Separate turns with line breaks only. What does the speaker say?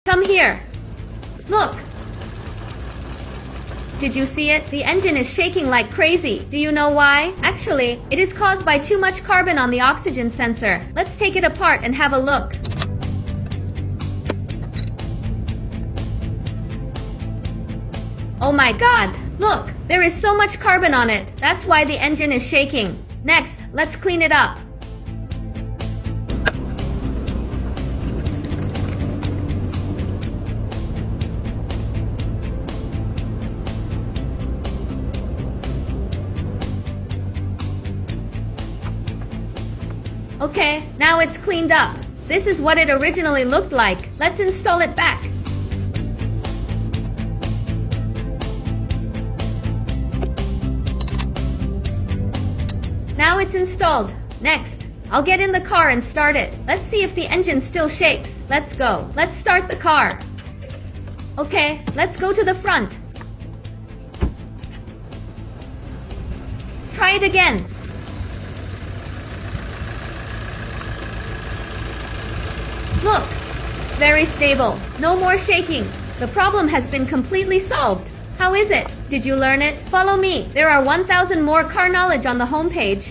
Come here. Look. Did you see it? The engine is shaking like crazy. Do you know why? Actually, it is caused by too much carbon on the oxygen sensor. Let's take it apart and have a look. Oh my god! Look! There is so much carbon on it. That's why the engine is shaking. Next, let's clean it up. Okay, now it's cleaned up. This is what it originally looked like. Let's install it back. Now it's installed. Next, I'll get in the car and start it. Let's see if the engine still shakes. Let's go. Let's start the car. Okay, let's go to the front. Try it again. Look, very stable. No more shaking. The problem has been completely solved. How is it? Did you learn it? Follow me. There are 1,000 more car knowledge on the homepage.